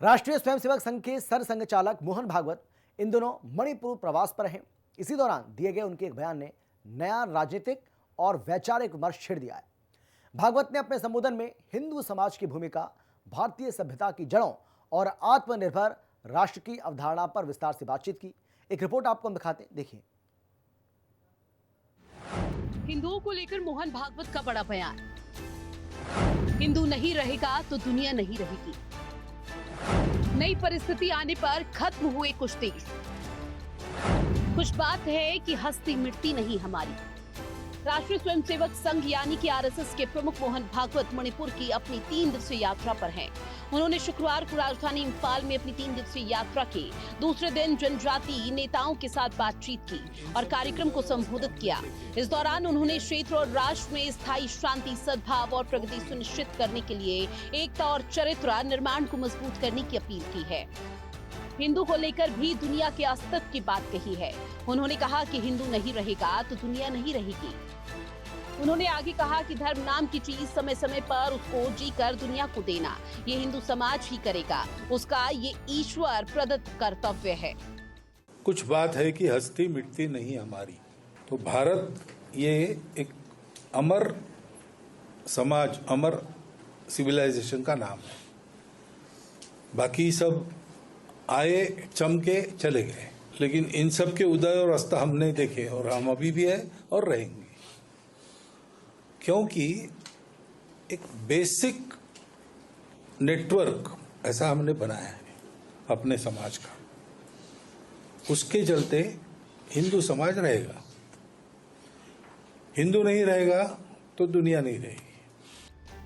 राष्ट्रीय स्वयंसेवक संघ के सरसंघ चालक मोहन भागवत इन दिनों मणिपुर प्रवास पर हैं। इसी दौरान दिए गए उनके एक बयान ने नया राजनीतिक और वैचारिक विमर्श छेड़ दिया है। भागवत ने अपने संबोधन में हिंदू समाज की भूमिका, भारतीय सभ्यता की जड़ों और आत्मनिर्भर राष्ट्र की अवधारणा पर विस्तार से बातचीत की। एक रिपोर्ट आपको हम दिखाते हैं, देखिए। हिंदुओं को लेकर मोहन भागवत का बड़ा बयान। हिंदू नहीं रहेगा तो दुनिया नहीं रहेगी। नई परिस्थिति आने पर खत्म हुए कुछ देश। कुछ बात है कि हस्ती मिटती नहीं हमारी। राष्ट्रीय स्वयंसेवक संघ यानी कि आरएसएस के प्रमुख मोहन भागवत मणिपुर की अपनी 3 दिवसीय यात्रा पर हैं। उन्होंने शुक्रवार को राजधानी इंफाल में अपनी 3 दिवसीय यात्रा के दूसरे दिन जनजातीय नेताओं के साथ बातचीत की और कार्यक्रम को संबोधित किया। इस दौरान उन्होंने क्षेत्र और राष्ट्र में स्थायी शांति, सद्भाव और प्रगति सुनिश्चित करने के लिए एकता और चरित्र निर्माण को मजबूत करने की अपील की है। हिंदू को लेकर भी दुनिया के अस्तित्व की बात कही है। उन्होंने कहा कि हिंदू नहीं रहेगा तो दुनिया नहीं रहेगी। उन्होंने आगे कहा कि धर्म नाम की चीज समय समय पर उसको जीकर दुनिया को देना ये हिंदू समाज ही करेगा, उसका ये ईश्वर प्रदत्त कर्तव्य है। कुछ बात है कि हस्ती मिटती नहीं हमारी। तो भारत ये एक अमर समाज, अमर सिविलाइजेशन का नाम है। बाकी सब आए, चमके, चले गए, लेकिन इन सब के उदय और अस्त हम नहीं देखे और हम अभी भी है और रहेंगे, क्योंकि एक बेसिक नेटवर्क ऐसा हमने बनाया है अपने समाज का। उसके चलते हिंदू समाज रहेगा। हिंदू नहीं रहेगा तो दुनिया नहीं रहेगी।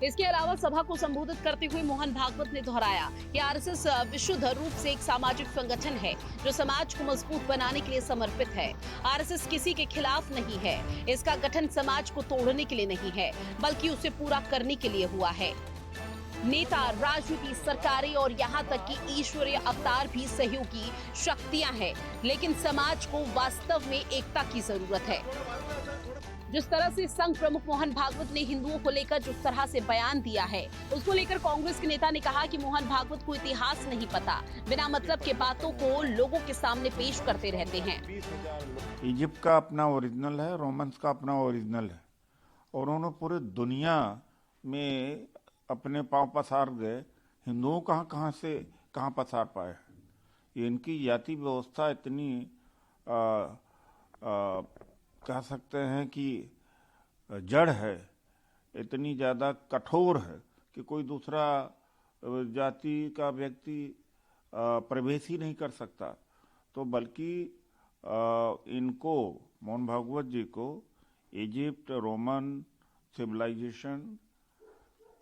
इसके अलावा सभा को संबोधित करते हुए मोहन भागवत ने दोहराया कि आरएसएस विशुद्ध रूप से एक सामाजिक संगठन है जो समाज को मजबूत बनाने के लिए समर्पित है। आरएसएस किसी के खिलाफ नहीं है। इसका गठन समाज को तोड़ने के लिए नहीं है, बल्कि उसे पूरा करने के लिए हुआ है। नेता, राजनीति, सरकारें और यहाँ तक कि ईश्वरीय अवतार भी सहयोगी शक्तियां हैं, लेकिन समाज को वास्तव में एकता की जरूरत है। जिस तरह से संघ प्रमुख मोहन भागवत ने हिंदुओं को लेकर जिस तरह से बयान दिया है, उसको लेकर कांग्रेस के नेता ने कहा कि मोहन भागवत को इतिहास नहीं पता, बिना मतलब के बातों को लोगों के सामने पेश करते रहते हैं। इजिप्ट का अपना ओरिजिनल है, रोमन्स का अपना ओरिजिनल है, और उन्होंने पूरे दुनिया में अपने पांव पसार गए। हिंदुओं कहाँ से कहाँ पसार पाए। ये इनकी जाति व्यवस्था इतनी कह सकते हैं कि जड़ है, इतनी ज़्यादा कठोर है कि कोई दूसरा जाति का व्यक्ति प्रवेश ही नहीं कर सकता। तो बल्कि इनको, मोहन भागवत जी को, इजिप्ट, रोमन सिविलाइजेशन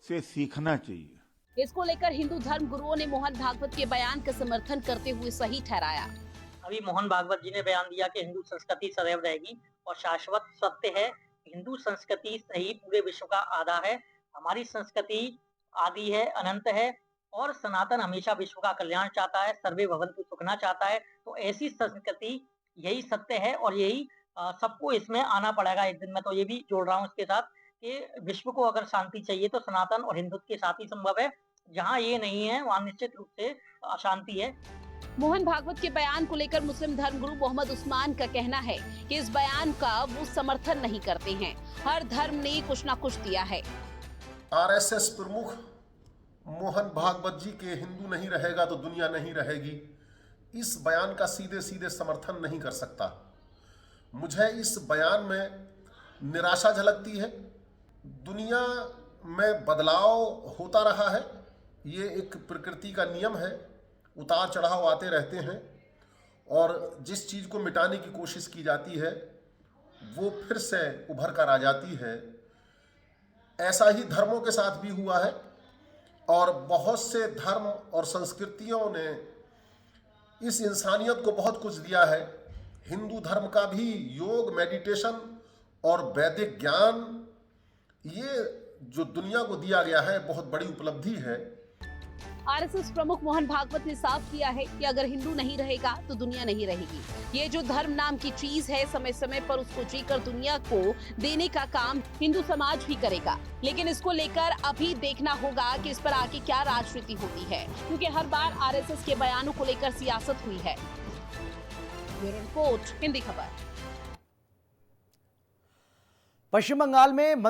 से सीखना चाहिए। इसको लेकर हिंदू धर्म गुरुओं ने मोहन भागवत के बयान का समर्थन करते हुए सही ठहराया। अभी मोहन भागवत जी ने बयान दिया कि हिंदू संस्कृति सदैव रहेगी और शाश्वत सत्य है। हिंदू संस्कृति सही पूरे विश्व का आधा है। हमारी संस्कृति आदि है, अनंत है और सनातन हमेशा विश्व का कल्याण चाहता है, सर्वे भवन्तु सुखना चाहता है। तो ऐसी संस्कृति, यही सत्य है और यही सबको इसमें आना पड़ेगा एक दिन। मैं तो ये भी जोड़ रहा हूँ इसके साथ कि विश्व को अगर शांति चाहिए तो सनातन और हिंदुत्व के साथ ही संभव है। जहाँ ये नहीं है वहाँ निश्चित रूप से अशांति है। मोहन भागवत के बयान को लेकर मुस्लिम धर्मगुरु मोहम्मद उस्मान का कहना है कि इस बयान का वो समर्थन नहीं करते हैं। हर धर्म ने कुछ ना कुछ दिया है। आरएसएस प्रमुख मोहन भागवत जी के हिंदू नहीं रहेगा तो दुनिया नहीं रहेगी, इस बयान का सीधे सीधे समर्थन नहीं कर सकता। मुझे इस बयान में निराशा झलकती है। दुनिया में बदलाव होता रहा है, ये एक प्रकृति का नियम है। उतार चढ़ाव आते रहते हैं और जिस चीज़ को मिटाने की कोशिश की जाती है वो फिर से उभर कर आ जाती है। ऐसा ही धर्मों के साथ भी हुआ है और बहुत से धर्म और संस्कृतियों ने इस इंसानियत को बहुत कुछ दिया है। हिंदू धर्म का भी योग, मेडिटेशन और वैदिक ज्ञान, ये जो दुनिया को दिया गया है बहुत बड़ी उपलब्धि है। आरएसएस प्रमुख मोहन भागवत ने साफ किया है कि अगर हिंदू नहीं रहेगा तो दुनिया नहीं रहेगी। ये जो धर्म नाम की चीज है, समय समय पर उसको जीकर दुनिया को देने का काम हिंदू समाज भी करेगा। लेकिन इसको लेकर अभी देखना होगा कि इस पर आगे क्या राजनीति होती है, क्योंकि हर बार आरएसएस के बयानों को लेकर सियासत हुई है। ब्यूरो रिपोर्ट, हिंदी खबर। पश्चिम बंगाल में